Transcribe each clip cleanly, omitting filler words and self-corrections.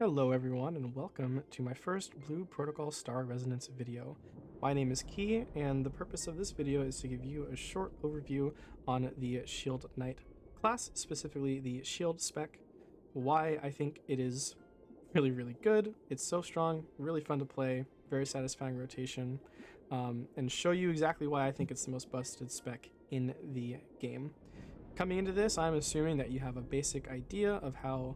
Hello everyone and welcome to my first Blue Protocol Star Resonance video. My name is Key and the purpose of this video is to give you a short overview on the Shield Knight class, specifically the Shield Spec, why I think it is really good, it's so strong, really fun to play, very satisfying rotation, and show you exactly why I think it's the most busted spec in the game. Coming into this, I'm assuming that you have a basic idea of how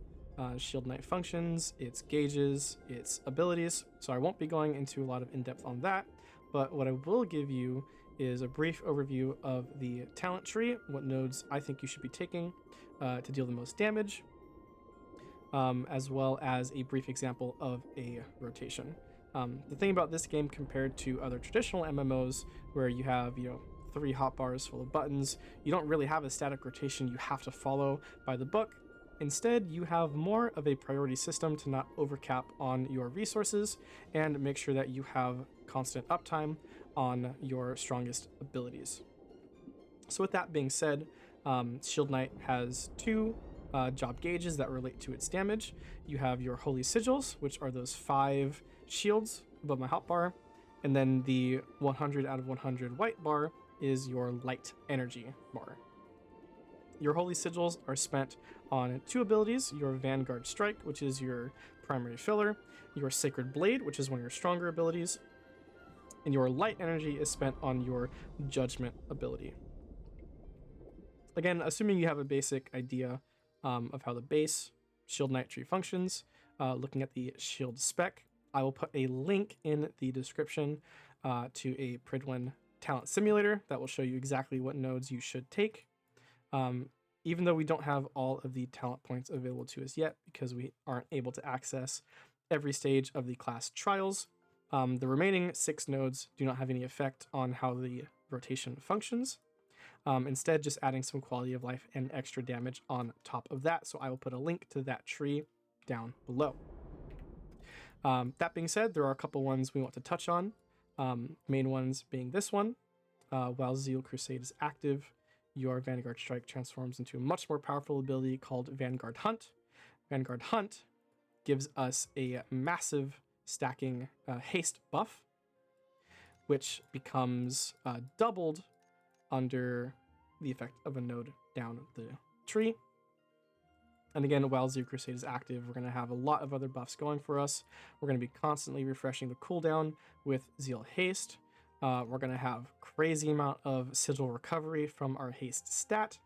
Shield Knight functions, its gauges, its abilities, so I won't be going into a lot of in-depth on that, but what I will give you is a brief overview of the talent tree, what nodes I think you should be taking to deal the most damage, as well as a brief example of a rotation. The thing about this game compared to other traditional MMOs where you have, 3 hotbars full of buttons, you don't really have a static rotation you have to follow by the book. Instead, you have more of a priority system to not overcap on your resources and make sure that you have constant uptime on your strongest abilities. So with that being said, Shield Knight has 2 job gauges that relate to its damage. You have your Holy Sigils, which are those 5 shields above my hotbar, and then the 100 out of 100 white bar is your light energy bar. Your Holy Sigils are spent on 2 abilities, your Vanguard Strike, which is your primary filler, your Sacred Blade, which is one of your stronger abilities, and your light energy is spent on your Judgment ability. Again, assuming you have a basic idea of how the base Shield Knight tree functions, looking at the Shield spec, I will put a link in the description to a Pridwin talent simulator that will show you exactly what nodes you should take. Even though we don't have all of the talent points available to us yet because we aren't able to access every stage of the class trials, the remaining 6 nodes do not have any effect on how the rotation functions. Instead, just adding some quality of life and extra damage on top of that. So I will put a link to that tree down below. That being said, there are a couple ones we want to touch on. Main ones being this one. While Zeal Crusade is active, your Vanguard Strike transforms into a much more powerful ability called Vanguard Hunt. Vanguard Hunt gives us a massive stacking haste buff, which becomes doubled under the effect of a node down the tree. And again, while Zeal Crusade is active, we're going to have a lot of other buffs going for us. We're going to be constantly refreshing the cooldown with Zeal Haste. We're going to have crazy amount of sigil recovery from our haste stat.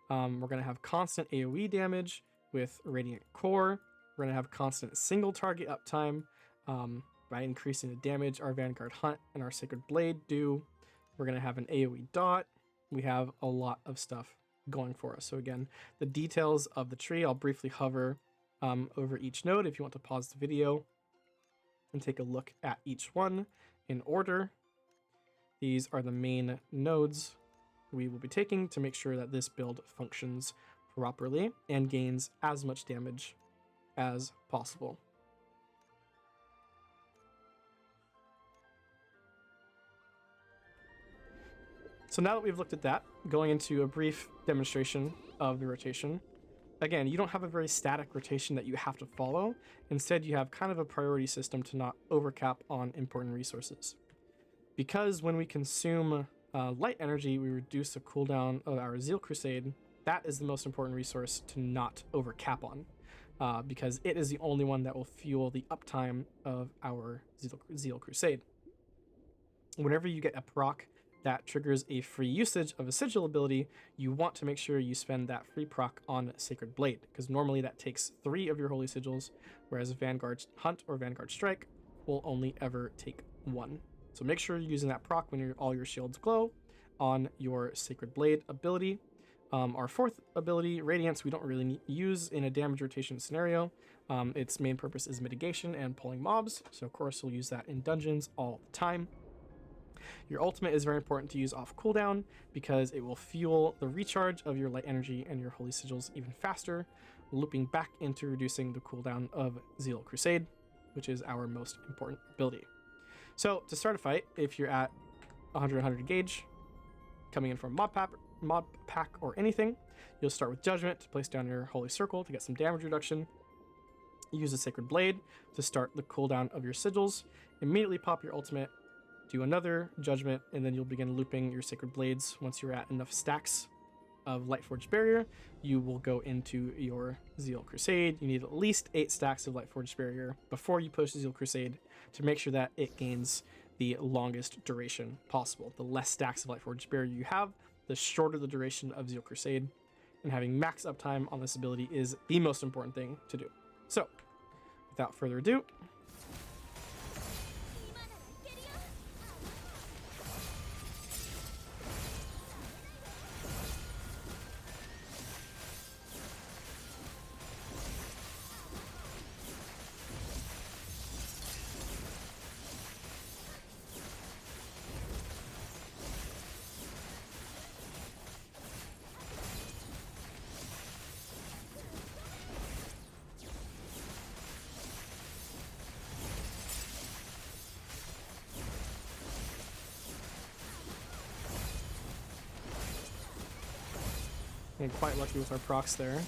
We're going to have constant AoE damage with Radiant Core. We're going to have constant single target uptime by increasing the damage our Vanguard Hunt and our Sacred Blade do. We're going to have an AoE dot. We have a lot of stuff going for us. So again, the details of the tree, I'll briefly hover over each node if you want to pause the video and take a look at each one in order. These are the main nodes we will be taking to make sure that this build functions properly and gains as much damage as possible. So now that we've looked at that, going into a brief demonstration of the rotation. Again, you don't have a very static rotation that you have to follow. Instead, you have kind of a priority system to not overcap on important resources. Because when we consume light energy, we reduce the cooldown of our Zeal Crusade. That is the most important resource to not overcap on, because it is the only one that will fuel the uptime of our Zeal Crusade. Whenever you get a proc that triggers a free usage of a sigil ability, you want to make sure you spend that free proc on Sacred Blade, because normally that takes 3 of your Holy Sigils, whereas Vanguard Hunt or Vanguard Strike will only ever take 1. So make sure you're using that proc when all your shields glow on your Sacred Blade ability. Our 4th ability, Radiance, we don't really use in a damage rotation scenario. Its main purpose is mitigation and pulling mobs, so of course we'll use that in dungeons all the time. Your ultimate is very important to use off cooldown because it will fuel the recharge of your light energy and your Holy Sigils even faster, looping back into reducing the cooldown of Zeal Crusade, which is our most important ability. So to start a fight, if you're at 100 gauge, coming in from mod pack or anything, you'll start with Judgment to place down your Holy Circle to get some damage reduction. Use a Sacred Blade to start the cooldown of your sigils. Immediately pop your ultimate, do another Judgment, and then you'll begin looping your Sacred Blades. Once you're at enough stacks of Lightforged Barrier, you will go into your Zeal Crusade. You need at least 8 stacks of Lightforged Barrier before you push Zeal Crusade to make sure that it gains the longest duration possible. The less stacks of Lightforged Barrier you have, the shorter the duration of Zeal Crusade, and having max uptime on this ability is the most important thing to do. So, without further ado, getting quite lucky with our procs there.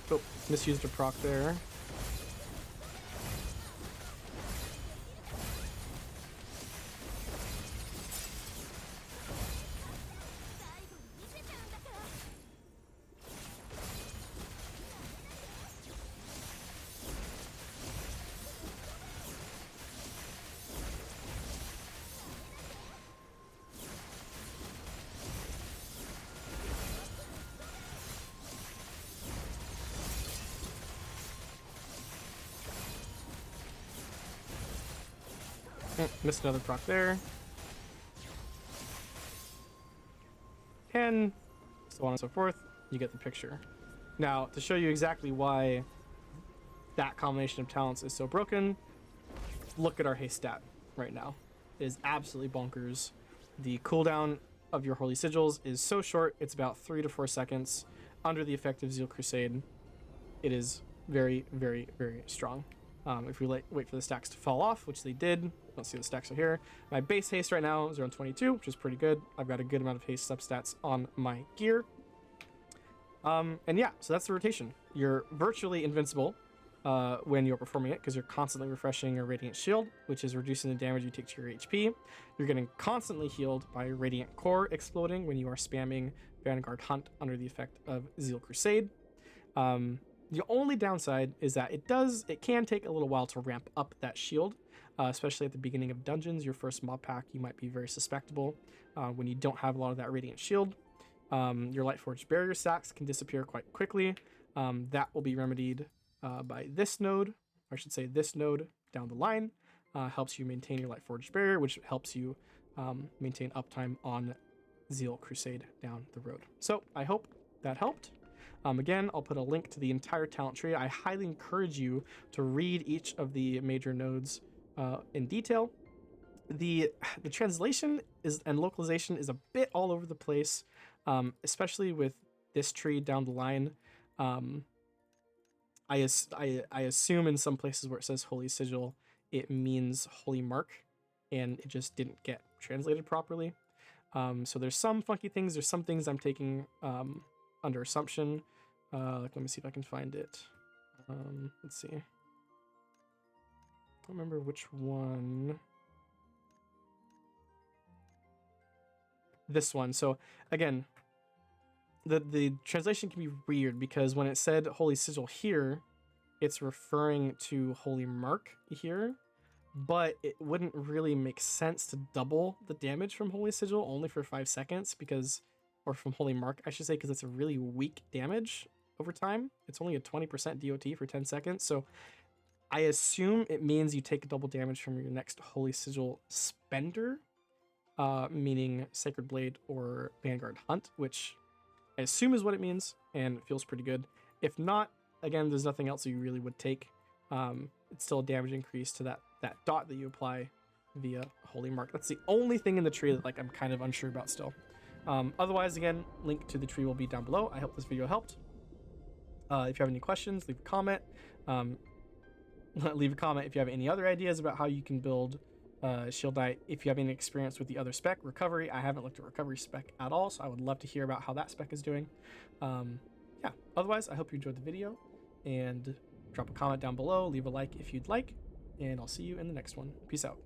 Oh, misused a proc there. Missed another proc there. And so on and so forth. You get the picture. Now, to show you exactly why that combination of talents is so broken, look at our haste stat right now. It is absolutely bonkers. The cooldown of your Holy Sigils is so short, it's about 3 to 4 seconds. Under the effect of Zeal Crusade, it is very, very, very strong. If we wait for the stacks to fall off, which they did, let's see, the stacks are here. My base haste right now is around 22, which is pretty good. I've got a good amount of haste substats on my gear. And yeah, so that's the rotation. You're virtually invincible when you're performing it, because you're constantly refreshing your Radiant Shield, which is reducing the damage you take to your HP. You're getting constantly healed by Radiant Core exploding when you are spamming Vanguard Hunt under the effect of Zeal Crusade. The only downside is that it can take a little while to ramp up that shield, especially at the beginning of dungeons. Your first mob pack, you might be very susceptible when you don't have a lot of that Radiant Shield. Your Lightforged Barrier stacks can disappear quite quickly. That will be remedied by this node, or I should say this node down the line. Helps you maintain your Lightforged Barrier, which helps you maintain uptime on Zeal Crusade down the road. So I hope that helped. Again, I'll put a link to the entire talent tree. I highly encourage you to read each of the major nodes in detail. The translation and localization is a bit all over the place, especially with this tree down the line. I assume in some places where it says Holy Sigil, it means Holy Mark, and it just didn't get translated properly. So there's some funky things. There's some things I'm taking under assumption. Let me see if I can find it. Let's see. I don't remember which one. This one. So again, the translation can be weird, because when it said Holy Sigil here, it's referring to Holy Mark here, but it wouldn't really make sense to double the damage from Holy Sigil only for 5 seconds, or from Holy Mark, I should say, because it's a really weak damage over time. It's only a 20% DOT for 10 seconds. So I assume it means you take double damage from your next Holy Sigil spender, meaning Sacred Blade or Vanguard Hunt, which I assume is what it means, and it feels pretty good. If not, again, there's nothing else you really would take. It's still a damage increase to that dot that you apply via Holy Mark. That's the only thing in the tree that I'm kind of unsure about still. Otherwise, again, link to the tree will be down below. I hope this video helped. If you have any questions, leave a comment. Leave a comment if you have any other ideas about how you can build Shield Knight. If you have any experience with the other spec, Recovery, I haven't looked at Recovery spec at all, so I would love to hear about how that spec is doing. Yeah, otherwise, I hope you enjoyed the video, and drop a comment down below, leave a like if you'd like, and I'll see you in the next one. Peace out.